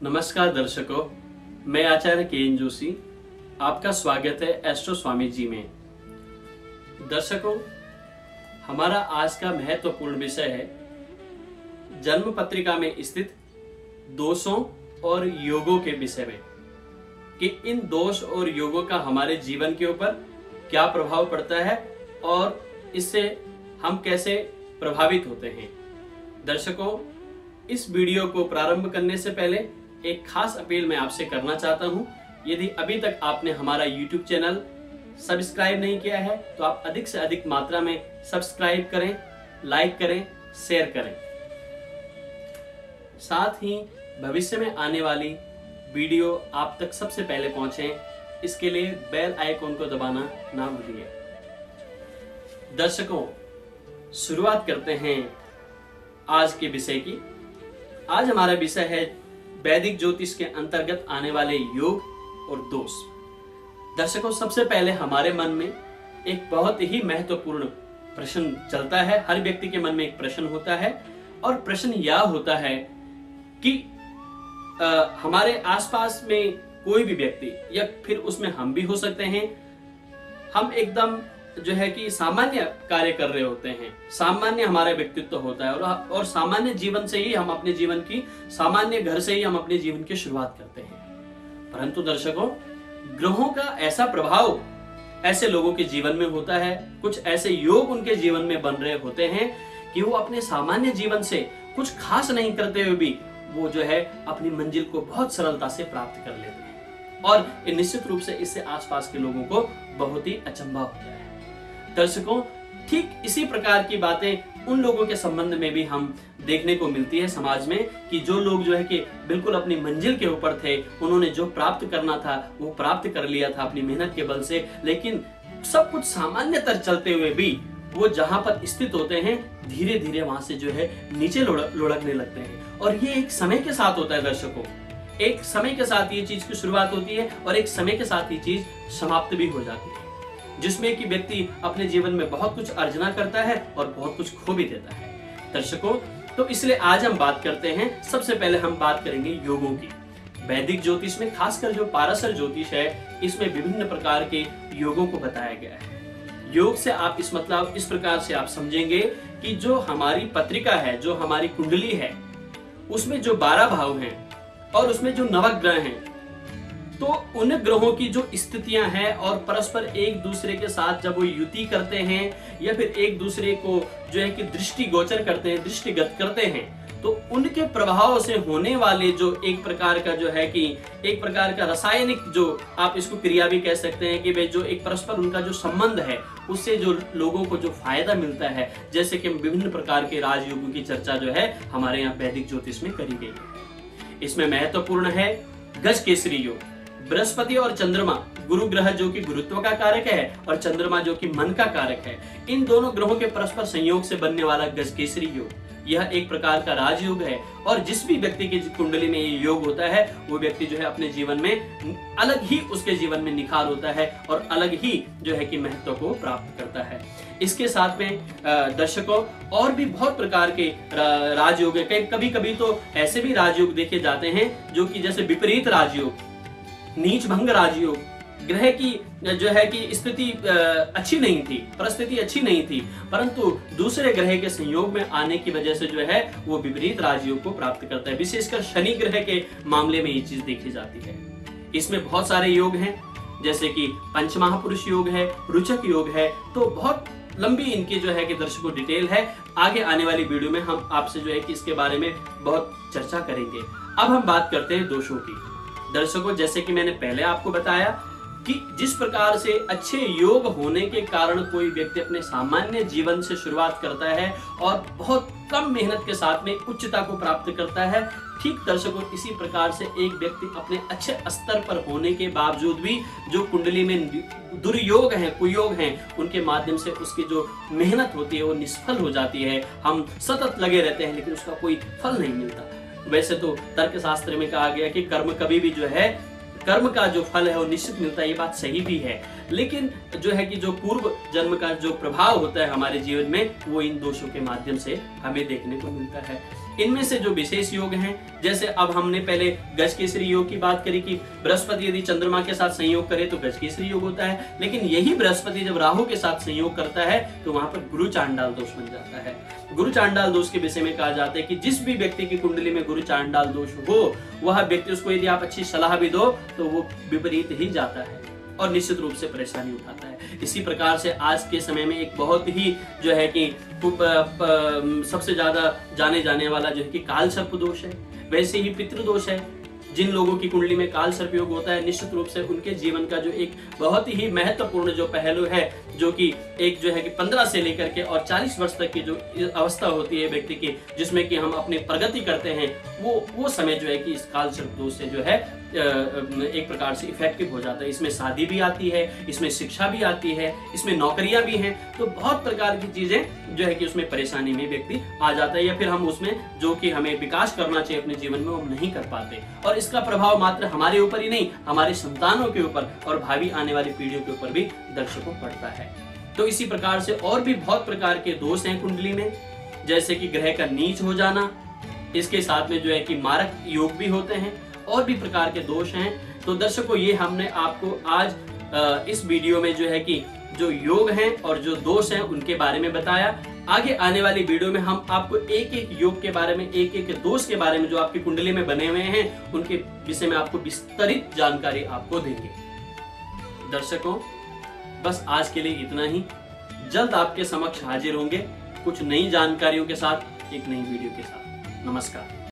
नमस्कार दर्शकों, मैं आचार्य के जोशी आपका स्वागत है एस्ट्रो स्वामी जी में। दर्शकों, हमारा आज का महत्वपूर्ण विषय है जन्म पत्रिका में स्थित दोषों और योगों के विषय में कि इन दोष और योगों का हमारे जीवन के ऊपर क्या प्रभाव पड़ता है और इससे हम कैसे प्रभावित होते हैं। दर्शकों, इस वीडियो को प्रारंभ करने से पहले एक खास अपील मैं आपसे करना चाहता हूं। यदि अभी तक आपने हमारा YouTube चैनल सब्सक्राइब नहीं किया है तो आप अधिक से अधिक मात्रा में सब्सक्राइब करें, लाइक करें, शेयर करें। साथ ही भविष्य में आने वाली वीडियो आप तक सबसे पहले पहुंचे, इसके लिए बेल आइकॉन को दबाना ना भूलिए। दर्शकों, शुरुआत करते हैं आज के विषय की। आज हमारा विषय है वैदिक ज्योतिष के अंतर्गत आने वाले योग और दोष। दर्शकों, सबसे पहले हमारे मन में एक बहुत ही महत्वपूर्ण प्रश्न चलता है। हर व्यक्ति के मन में एक प्रश्न होता है और प्रश्न यह होता है कि हमारे आसपास में कोई भी व्यक्ति या फिर उसमें हम भी हो सकते हैं, हम एकदम जो है कि सामान्य कार्य कर रहे होते हैं, सामान्य हमारा व्यक्तित्व होता है और सामान्य जीवन से ही हम अपने जीवन की सामान्य घर से ही हम अपने जीवन की शुरुआत करते हैं। परंतु दर्शकों, ग्रहों का ऐसा प्रभाव ऐसे लोगों के जीवन में होता है, कुछ ऐसे योग उनके जीवन में बन रहे होते हैं कि वो अपने सामान्य जीवन से कुछ खास नहीं करते हुए भी वो जो है अपनी मंजिल को बहुत सरलता से प्राप्त कर लेते हैं और निश्चित रूप से इससे आसपास के लोगों को बहुत ही अचंभा होता है। दर्शकों, ठीक इसी प्रकार की बातें उन लोगों के संबंध में भी हम देखने को मिलती है समाज में कि जो लोग जो है कि बिल्कुल अपनी मंजिल के ऊपर थे, उन्होंने जो प्राप्त करना था वो प्राप्त कर लिया था अपनी मेहनत के बल से, लेकिन सब कुछ सामान्यतर चलते हुए भी वो जहां पर स्थित होते हैं धीरे धीरे वहां से जो है नीचे लुढ़कने लगते हैं। और ये एक समय के साथ होता है दर्शकों, एक समय के साथ ये चीज की शुरुआत होती है और एक समय के साथ ये चीज समाप्त भी हो जाती है, जिसमें कि व्यक्ति अपने जीवन में बहुत कुछ अर्जना करता है और बहुत कुछ खो भी देता है। दर्शकों, तो इसलिए आज हम बात करते हैं, सबसे पहले हम बात करेंगे योगों की। वैदिक ज्योतिष में खासकर जो पाराशर ज्योतिष है, इसमें विभिन्न प्रकार के योगों को बताया गया है। योग से आप इस प्रकार से आप समझेंगे कि जो हमारी पत्रिका है, जो हमारी कुंडली है, उसमें जो 12 भाव हैं और उसमें जो नवग्रह हैं, तो उन ग्रहों की जो स्थितियां हैं और परस्पर एक दूसरे के साथ जब वो युति करते हैं या फिर एक दूसरे को जो है कि दृष्टि गोचर करते हैं, दृष्टिगत करते हैं, तो उनके प्रभाव से होने वाले जो एक प्रकार का जो है कि एक प्रकार का रासायनिक जो आप इसको क्रिया भी कह सकते हैं कि वे जो एक परस्पर उनका जो संबंध है उससे जो लोगों को जो फायदा मिलता है, जैसे कि विभिन्न प्रकार के राजयोगों की चर्चा जो है हमारे यहाँ वैदिक ज्योतिष में करी गई है। इसमें महत्वपूर्ण है गज केसरी योग। बृहस्पति और चंद्रमा, गुरु ग्रह जो कि गुरुत्व का कारक है और चंद्रमा जो कि मन का कारक है, इन दोनों ग्रहों के परस्पर संयोग से बनने वाला गजकेसरी योग, यह एक प्रकार का राजयोग है। और जिस भी व्यक्ति की कुंडली में ये योग होता है वो व्यक्ति जो है अपने जीवन में अलग ही उसके जीवन में निखार होता है और अलग ही जो है कि महत्व को प्राप्त करता है। इसके साथ में दर्शकों और भी बहुत प्रकार के राजयोग है। कभी कभी तो ऐसे भी राजयोग देखे जाते हैं जो कि जैसे विपरीत राजयोग, नीच भंग राजयोग, ग्रह की जो है कि स्थिति अच्छी नहीं थी, परिस्थिति अच्छी नहीं थी, परंतु दूसरे ग्रह के संयोग में आने की वजह से जो है वो विपरीत राजयोग को प्राप्त करता है। विशेषकर शनि ग्रह के मामले में ये चीज देखी जाती है। इसमें बहुत सारे योग हैं, जैसे कि पंचमहापुरुष योग है, रुचक योग है, तो बहुत लंबी इनकी जो है कि दर्शकों डिटेल है। आगे आने वाली वीडियो में हम आपसे जो है कि इसके बारे में बहुत चर्चा करेंगे। अब हम बात करते हैं दोषों की। दर्शकों, जैसे कि मैंने पहले आपको बताया कि जिस प्रकार से अच्छे योग होने के कारण कोई व्यक्ति अपने सामान्य जीवन से शुरुआत करता है और बहुत कम मेहनत के साथ में उच्चता को प्राप्त करता है, ठीक दर्शकों इसी प्रकार से एक व्यक्ति अपने अच्छे स्तर पर होने के बावजूद भी जो कुंडली में दुर्योग हैं, कुयोग हैं, उनके माध्यम से उसकी जो मेहनत होती है वो निष्फल हो जाती है। हम सतत लगे रहते हैं लेकिन उसका कोई फल नहीं मिलता। वैसे तो तर्क शास्त्र में कहा गया कि कर्म कभी भी जो है कर्म का जो फल है वो निश्चित मिलता है, ये बात सही भी है, लेकिन जो है कि जो पूर्व जन्म का जो प्रभाव होता है हमारे जीवन में वो इन दोषों के माध्यम से हमें देखने को मिलता है। इनमें से जो विशेष योग हैं, जैसे अब हमने पहले गजकेसरी योग की बात करी कि बृहस्पति यदि चंद्रमा के साथ संयोग करे तो गजकेसरी योग होता है, लेकिन यही बृहस्पति जब राहु के साथ संयोग करता है तो वहां पर गुरु चांडाल दोष बन जाता है। गुरु चांडाल दोष के विषय में कहा जाता है कि जिस भी व्यक्ति की कुंडली में गुरु चांडाल दोष हो, वह व्यक्ति, उसको यदि आप अच्छी सलाह भी दो तो वो विपरीत ही जाता है और निश्चित रूप से परेशानी उठाता है। इसी प्रकार से आज के समय में एक बहुत ही जो है कि सबसे ज्यादा जाने जाने वाला जो है कि काल सर्प दोष है, वैसे ही पितृदोष है। जिन लोगों की कुंडली में काल सर्प योग होता है, निश्चित रूप से उनके जीवन का जो एक बहुत ही महत्वपूर्ण जो पहलू है, जो कि एक जो है कि 15 से लेकर के और 40 वर्ष तक की जो अवस्था होती है व्यक्ति की, जिसमें कि हम अपनी प्रगति करते हैं, वो समय जो है कि इस काल सर्प दोष से जो है एक प्रकार से इफेक्टिव हो जाता है। इसमें शादी भी आती है, इसमें शिक्षा भी आती है, इसमें नौकरियां भी हैं, तो बहुत प्रकार की चीजें जो है कि उसमें परेशानी में व्यक्ति आ जाता है, या फिर हम उसमें जो कि हमें विकास करना चाहिए अपने जीवन में, वो हम नहीं कर पाते। और इसका प्रभाव मात्र हमारे ऊपर ही नहीं, हमारे संतानों के ऊपर और भावी आने वाली पीढ़ियों के ऊपर भी दर्शकों पड़ता है। तो इसी प्रकार से और भी बहुत प्रकार के दोष हैं कुंडली में, जैसे कि ग्रह का नीच हो जाना, इसके साथ में जो है कि मारक योग भी होते हैं, और भी प्रकार के दोष हैं। तो दर्शकों, ये हमने आपको आज इस वीडियो में जो है कि जो योग हैं और जो दोष हैं उनके बारे में बताया। आगे आने वाली वीडियो में हम आपको एक एक योग के बारे में, एक एक दोष के बारे में जो आपकी कुंडली में बने हुए हैं, उनके विषय में आपको विस्तृत जानकारी आपको देंगे। दर्शकों, बस आज के लिए इतना ही। जल्द आपके समक्ष हाजिर होंगे कुछ नई जानकारियों के साथ, एक नई वीडियो के साथ। नमस्कार।